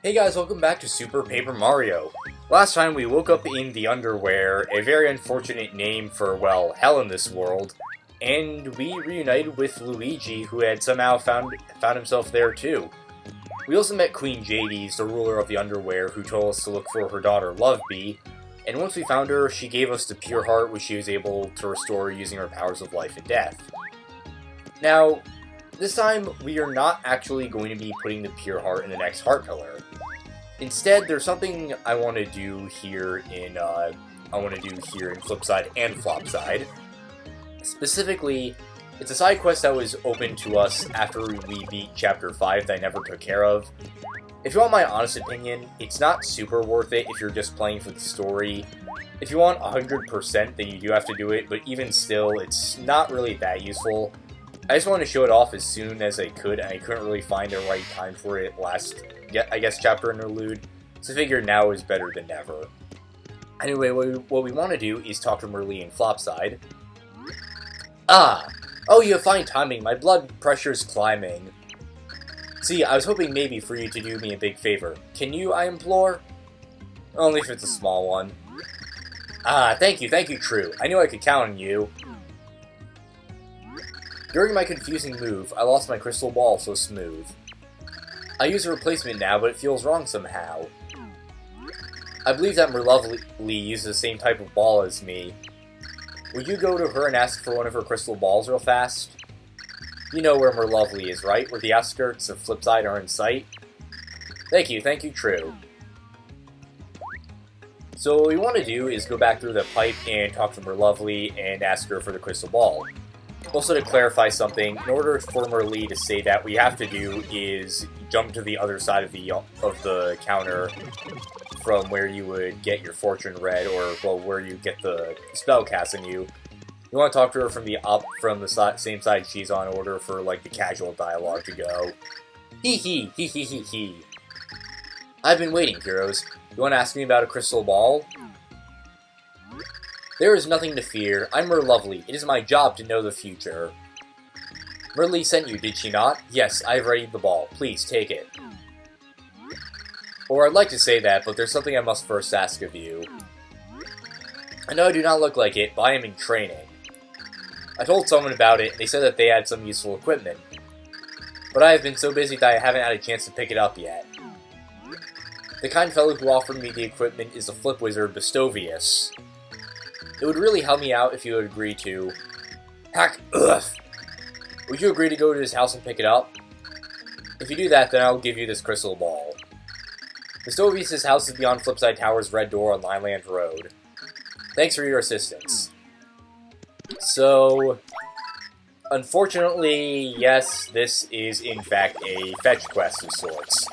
Hey guys, welcome back to Super Paper Mario. Last time we woke up in the underwear, a very unfortunate name for, well, hell in this world, and we reunited with Luigi, who had somehow found himself there too. We also met Queen Jades, the ruler of the underwear, who told us to look for her daughter Lovebee, and once we found her, she gave us the pure heart which she was able to restore using her powers of life and death. Now, this time, we are not actually going to be putting the pure heart in the next heart pillar. Instead, there's something I want to do here in Flipside and Flopside. Specifically, it's a side quest that was open to us after we beat Chapter 5 that I never took care of. If you want my honest opinion, it's not super worth it if you're just playing for the story. If you want 100%, then you do have to do it, but even still, it's not really that useful. I just wanted to show it off as soon as I could, and I couldn't really find the right time for it last, I guess, chapter interlude, so I figured now is better than never. Anyway, what we want to do is talk to Merlee and Flopside. Ah! Oh, you have fine timing, my blood pressure's climbing. See, I was hoping maybe for you to do me a big favor. Can you, I implore? Only if it's a small one. Ah, thank you, True. I knew I could count on you. During my confusing move, I lost my crystal ball so smooth. I use a replacement now, but it feels wrong somehow. I believe that Merlovely uses the same type of ball as me. Would you go to her and ask for one of her crystal balls real fast? You know where Merlovely is, right? Where the outskirts of Flipside are in sight? Thank you, True. So what we want to do is go back through the pipe and talk to Merlovely and ask her for the crystal ball. Also, to clarify something, in order for Merlee to say that, we have to do is jump to the other side of the counter from where you would get your fortune read, or, well, where you get the spell cast on you. You want to talk to her from the same side she's on, in order for, like, the casual dialogue to go. Hee hee, hee hee hee hee. I've been waiting, heroes. You want to ask me about a crystal ball? There is nothing to fear. I'm Merlovely. It is my job to know the future. Merlee sent you, did she not? Yes, I have readied the ball. Please, take it. Or I'd like to say that, but there's something I must first ask of you. I know I do not look like it, but I am in training. I told someone about it, and they said that they had some useful equipment. But I have been so busy that I haven't had a chance to pick it up yet. The kind fellow who offered me the equipment is the flip wizard Bestovius. It would really help me out if you would agree to... Ugh! Would you agree to go to his house and pick it up? If you do that, then I'll give you this crystal ball. Bestovius' house is beyond Flipside Tower's red door on Lineland Road. Thanks for your assistance. So... unfortunately, yes, this is in fact a fetch quest of sorts.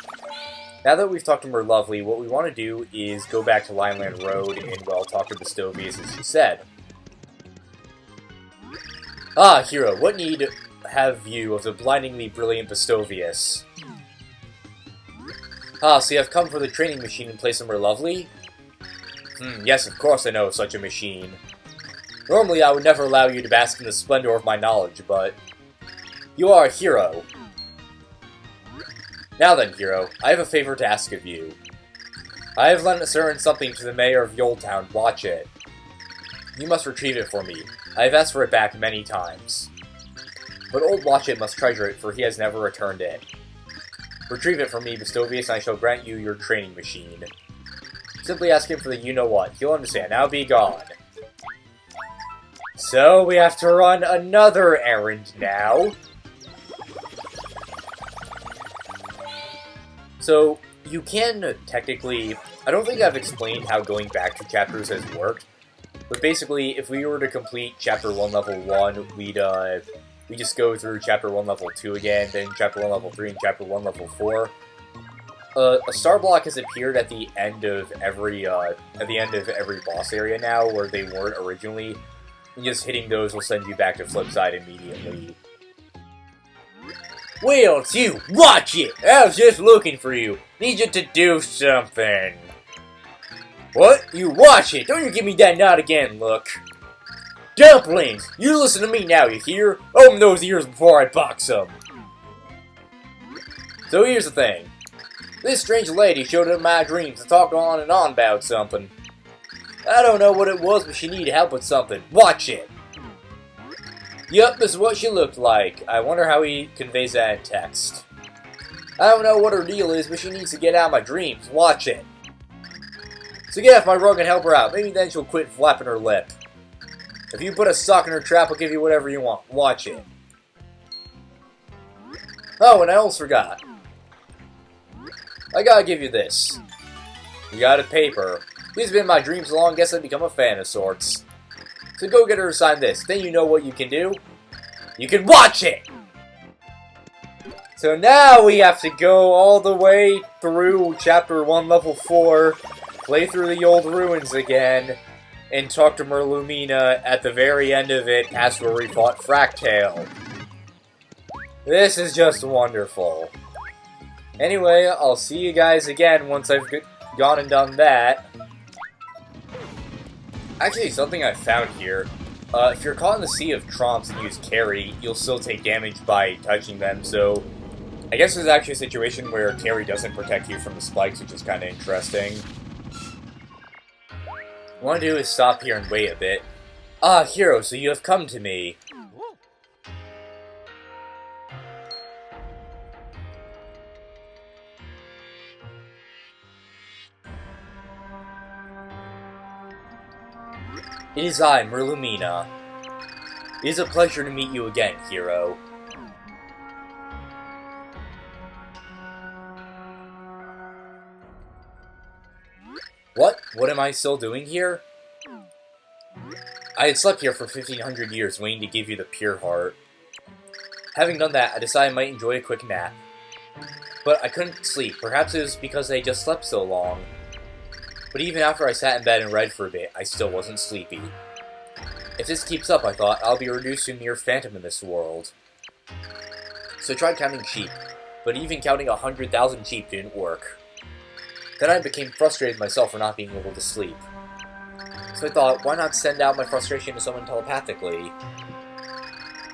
Now that we've talked to Merlovely, what we want to do is go back to Lineland Road and, well, talk to Bestovius as she said. Ah, hero, what need have you of the blindingly brilliant Bestovius? Ah, so you have come for the training machine in place of Merlovely? Yes, of course I know of such a machine. Normally I would never allow you to bask in the splendor of my knowledge, but... you are a hero. Now then, hero, I have a favor to ask of you. I have lent a certain something to the mayor of Yoletown. Watch it. You must retrieve it for me. I have asked for it back many times. But old Watchet must treasure it, for he has never returned it. Retrieve it for me, Bestovius, and I shall grant you your training machine. Simply ask him for the you-know-what. He'll understand. Now be gone. So, we have to run another errand now. So, you can technically... I don't think I've explained how going back to chapters has worked, but basically, if we were to complete Chapter 1 Level 1, we just go through Chapter 1 Level 2 again, then Chapter 1 Level 3, and Chapter 1 Level 4. A star block has appeared at the end of every boss area now, where they weren't originally, and just hitting those will send you back to Flipside immediately. Well, you watch it! I was just looking for you. Need you to do something. What? You watch it! Don't you give me that nod again, look. Dumplings! You listen to me now, you hear? Open those ears before I box them. So here's the thing. This strange lady showed up in my dreams to talk on and on about something. I don't know what it was, but she needed help with something. Watch it! Yup, this is what she looked like. I wonder how he conveys that in text. I don't know what her deal is, but she needs to get out of my dreams. Watch it. So get off my rug and help her out. Maybe then she'll quit flapping her lip. If you put a sock in her trap, I'll give you whatever you want. Watch it. Oh, and I almost forgot. I gotta give you this. You got a paper. These have been my dreams long. Guess I've become a fan of sorts. So go get her to sign this. Then you know what you can do. You can watch it! So now we have to go all the way through Chapter 1, Level 4, play through the old ruins again, and talk to Merlumina at the very end of it, past where we fought Fractale. This is just wonderful. Anyway, I'll see you guys again once I've gone and done that. Actually, something I found here. If you're caught in the Sea of Tromps and use Carry, you'll still take damage by touching them, so I guess there's actually a situation where Carry doesn't protect you from the spikes, which is kind of interesting. What I want to do is stop here and wait a bit. Ah, hero, so you have come to me. It is I, Merlumina. It is a pleasure to meet you again, hero. What? What am I still doing here? I had slept here for 1500 years, waiting to give you the pure heart. Having done that, I decided I might enjoy a quick nap. But I couldn't sleep. Perhaps it was because I just slept so long. But even after I sat in bed and read for a bit, I still wasn't sleepy. If this keeps up, I thought, I'll be reduced to a mere phantom in this world. So I tried counting sheep, but even counting 100,000 sheep didn't work. Then I became frustrated myself for not being able to sleep. So I thought, why not send out my frustration to someone telepathically?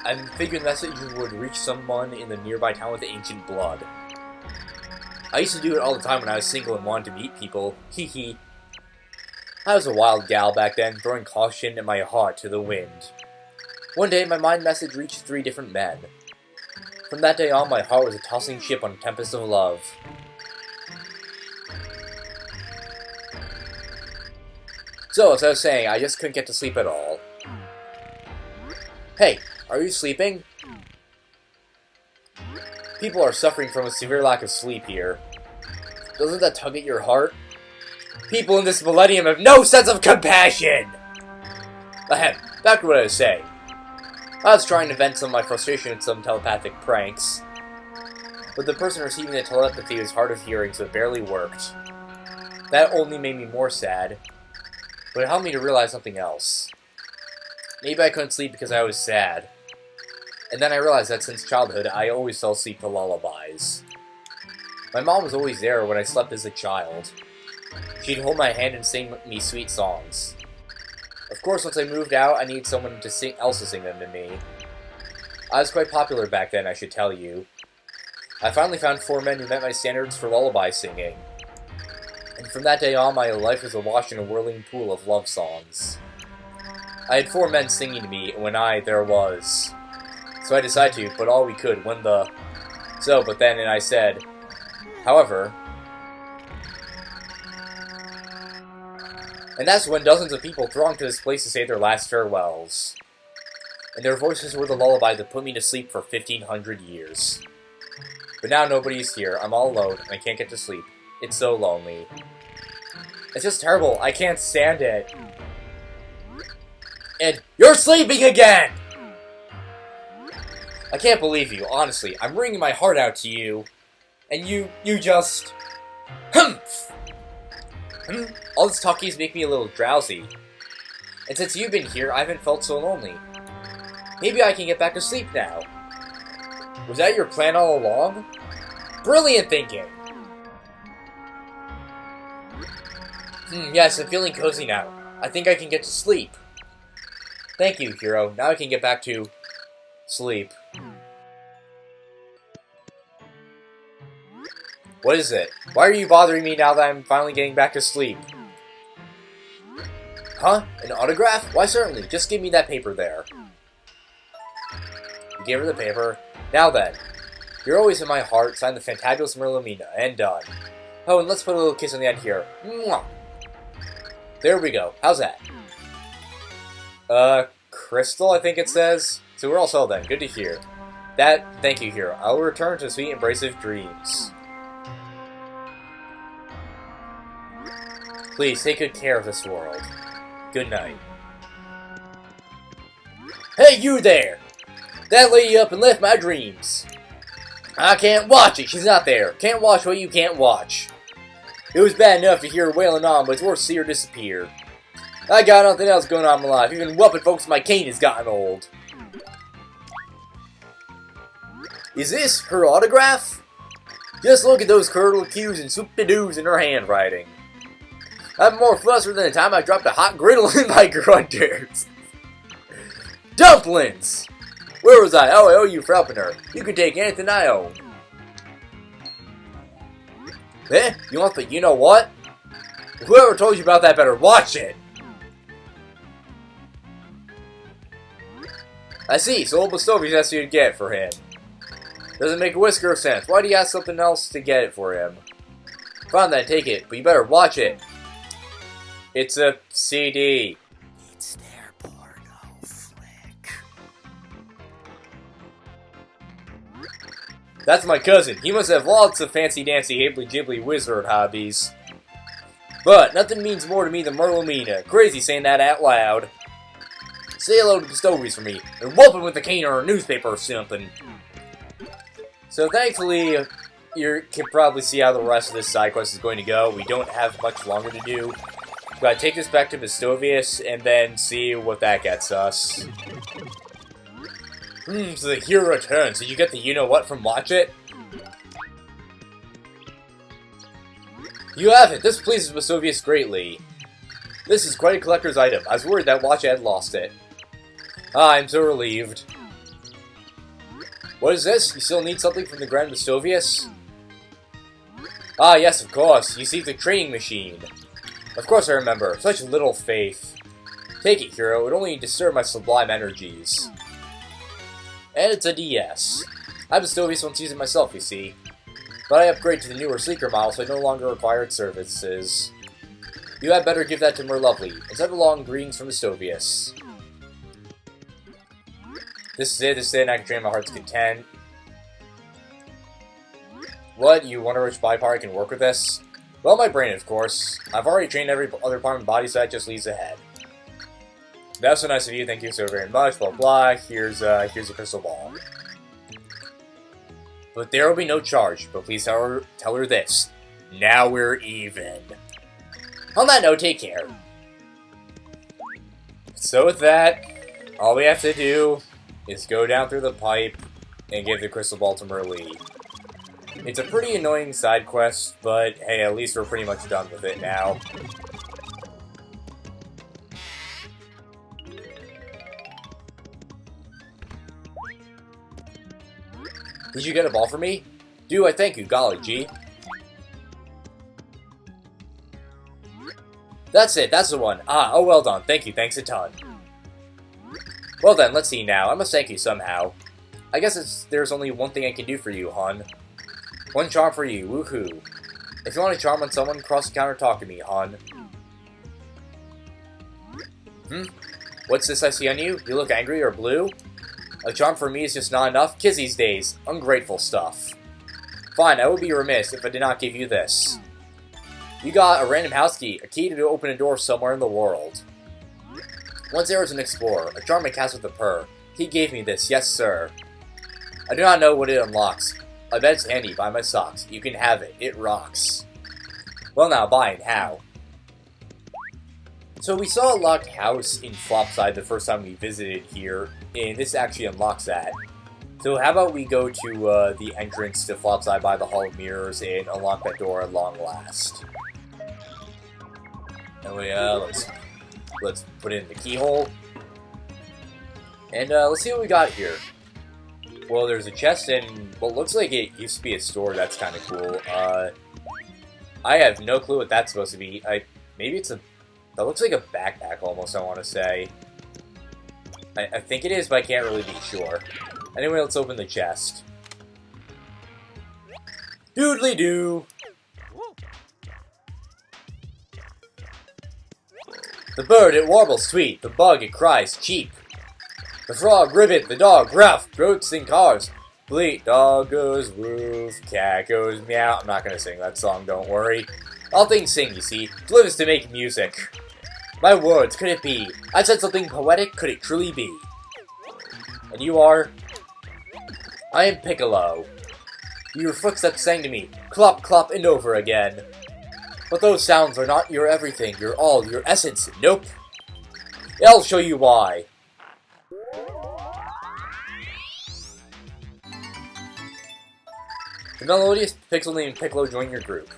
I figured the message would reach someone in the nearby town with ancient blood. I used to do it all the time when I was single and wanted to meet people. Hee hee. I was a wild gal back then, throwing caution and my heart to the wind. One day, my mind message reached 3 different men. From that day on, my heart was a tossing ship on a tempest of love. So, as I was saying, I just couldn't get to sleep at all. Hey, are you sleeping? People are suffering from a severe lack of sleep here. Doesn't that tug at your heart? People in this millennium have no sense of compassion! Ahem, back to what I was saying. I was trying to vent some of my frustration with some telepathic pranks. But the person receiving the telepathy was hard of hearing, so it barely worked. That only made me more sad. But it helped me to realize something else. Maybe I couldn't sleep because I was sad. And then I realized that since childhood, I always fell asleep to lullabies. My mom was always there when I slept as a child. She'd hold my hand and sing me sweet songs. Of course, once I moved out, I needed someone else to sing them to me. I was quite popular back then, I should tell you. I finally found 4 men who met my standards for lullaby singing. And from that day on, my life was awash in a whirling pool of love songs. I had 4 men singing to me, and when there was. So I decided to put all we could when the... but then, and I said, however... And that's when dozens of people thronged to this place to say their last farewells. And their voices were the lullaby that put me to sleep for 1500 years. But now nobody's here, I'm all alone, and I can't get to sleep. It's so lonely. It's just terrible, I can't stand it. And you're sleeping again! I can't believe you, honestly. I'm wringing my heart out to you. And you just... All this talkies make me a little drowsy. And since you've been here, I haven't felt so lonely. Maybe I can get back to sleep now. Was that your plan all along? Brilliant thinking! Yes, I'm feeling cozy now. I think I can get to sleep. Thank you, hero. Now I can get back to... sleep. What is it? Why are you bothering me now that I'm finally getting back to sleep? Huh? An autograph? Why certainly. Just give me that paper there. You gave her the paper. Now then. You're always in my heart. Sign the fantabulous Merlomina. And done. Oh, and let's put a little kiss on the end here. Mwah! There we go. How's that? Crystal, I think it says. So we're all settled then. Good to hear. Thank you, hero. I will return to sweet embracive dreams. Please, take good care of this world. Good night. Hey, you there! That lady up and left my dreams. I can't watch it. She's not there. Can't watch what you can't watch. It was bad enough to hear her wailing on, but it's worse to see her disappear. I got nothing else going on in my life. Even whooping folks, my cane has gotten old. Is this her autograph? Just look at those curdled Q's and swoop-de-doos in her handwriting. I'm more flustered than the time I dropped a hot griddle in my grunters. Dumplings! Where was I? Oh, I owe you for helping her. You can take anything I own. Eh? You want the you-know-what? Whoever told you about that better watch it. I see, so old Bastovi's asked you to get it for him. Doesn't make a whisker of sense. Why do you ask something else to get it for him? Fine then, take it, but you better watch it. It's a CD. It's their porno flick. That's my cousin. He must have lots of fancy-dancy, hibbly-jibbly wizard hobbies. But nothing means more to me than Merlomina. Crazy saying that out loud. Say hello to the Stovies for me, and whoop him with a cane or a newspaper or something. So thankfully, you can probably see how the rest of this side quest is going to go. We don't have much longer to do. Gotta take this back to Vestovius and then see what that gets us. So the hero returns. Did you get the you-know-what from Watch It? You haven't. This pleases Vestovius greatly. This is quite a collector's item. I was worried that Watch It had lost it. Ah, I'm so relieved. What is this? You still need something from the Grand Vestovius? Ah, yes, of course. You see the training machine. Of course I remember. Such little faith. Take it, hero. It would only disturb my sublime energies. And it's a DS. I Vestovius once used it myself, you see. But I upgrade to the newer, sleeker model, so I no longer require its services. You had better give that to Merlovely. Instead of long greetings from Vestovius. This is it, and I can train my heart's content. What? You wonder which body part I can work with this? Well, my brain, of course. I've already trained every other part of my body, so that just leads ahead. That's so nice of you, thank you so very much, blah blah. Here's a crystal ball. But there will be no charge, but please tell her this. Now we're even. On that note, take care. So with that, all we have to do is go down through the pipe and give the crystal ball to Merlee. It's a pretty annoying side quest, but hey, at least we're pretty much done with it now. Did you get a ball for me? Do I thank you, golly gee. That's it, that's the one. Ah, oh well done, thank you, thanks a ton. Well then, let's see now. I must thank you somehow. I guess there's only one thing I can do for you, hon. One charm for you, woohoo. If you want to charm on someone, cross the counter talk to me, hon. What's this I see on you? You look angry or blue? A charm for me is just not enough? Kids these days. Ungrateful stuff. Fine, I would be remiss if I did not give you this. You got a random house key, a key to open a door somewhere in the world. Once there was an explorer, a charming cast with a purr. He gave me this, yes sir. I do not know what it unlocks. I bet it's handy, buy my socks. You can have it, it rocks. Well now, buy and how? So we saw a locked house in Flopside the first time we visited here, and this actually unlocks that. So how about we go to the entrance to Flopside by the Hall of Mirrors and unlock that door at long last. And we, let's put in the keyhole. And let's see what we got here. Well, there's a chest in what looks like it used to be a store. That's kind of cool. I have no clue what that's supposed to be. Maybe it's a... That looks like a backpack almost, I want to say. I think it is, but I can't really be sure. Anyway, let's open the chest. Doodly-doo! The bird, it warbles sweet. The bug, it cries cheap. The frog, ribbit. The dog, gruff. Goats in cars. Bleat, dog goes woof. Cat goes meow. I'm not gonna sing that song, don't worry. All things sing, you see. To live is to make music. My words, could it be? I said something poetic, could it truly be? And you are? I am Piccolo. Your footsteps sang to me, clop, clop, and over again. But those sounds are not your everything, your all, your essence, nope. I'll show you why. The melodious Pixl named Piccolo join your group.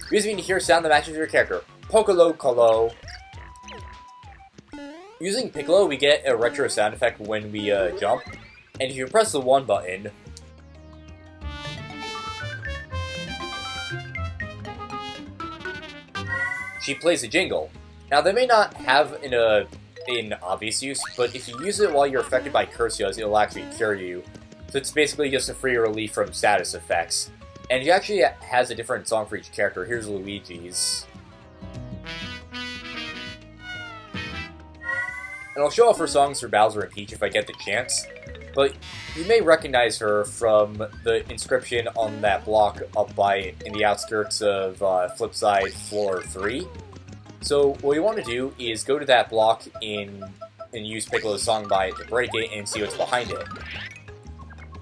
Using to hear a sound that matches your character. Piccolo Colo. Using Piccolo, we get a retro sound effect when we jump. And if you press the 1 button, she plays a jingle. Now, they may not have an obvious use, but if you use it while you're affected by curses, it'll actually cure you. So it's basically just a free relief from status effects. And it actually has a different song for each character. Here's Luigi's. And I'll show off her songs for Bowser and Peach if I get the chance. But you may recognize her from the inscription on that block up in the outskirts of Flipside Floor 3. So what you want to do is go to that block and use Piccolo's song by it to break it and see what's behind it.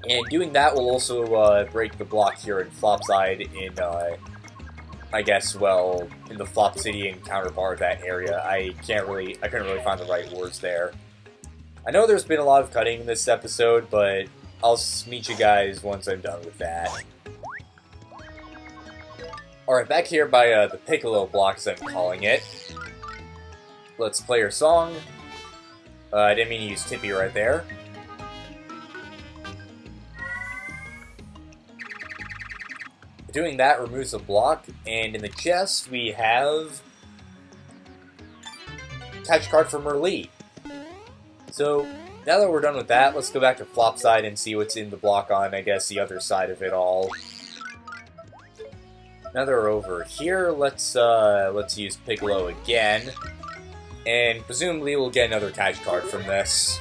And doing that will also break the block here in Flopside in, I guess, well, in the Flop City and counterpart of that area. I couldn't really find the right words there. I know there's been a lot of cutting in this episode, but I'll meet you guys once I'm done with that. Alright, back here by the Piccolo block, as I'm calling it. Let's play her song. I didn't mean to use Tippy right there. Doing that removes the block, and in the chest we have catch card from Merlee. So now that we're done with that, let's go back to Flopside and see what's in the block on, I guess, the other side of it all. Now that we're over here, let's use Piccolo again, and presumably we'll get another catch card from this.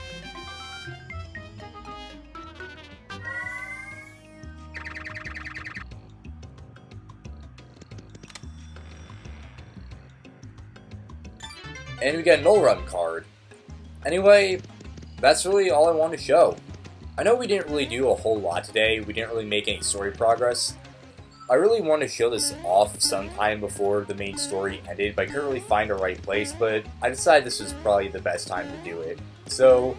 And we get a null run card. Anyway, that's really all I want to show. I know we didn't really do a whole lot today, we didn't really make any story progress. I really want to show this off sometime before the main story ended, but I couldn't really find a right place, but I decided this was probably the best time to do it. So,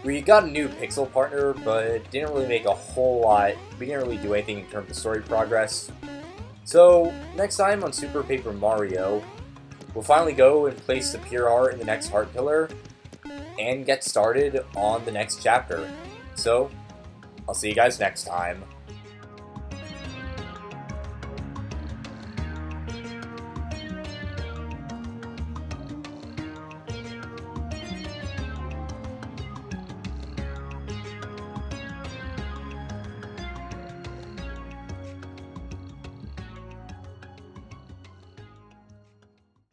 we got a new Pixl partner, but didn't really make a whole lot. We didn't really do anything in terms of story progress. So, next time on Super Paper Mario, we'll finally go and place the pure art in the next heart pillar, and get started on the next chapter. So, I'll see you guys next time.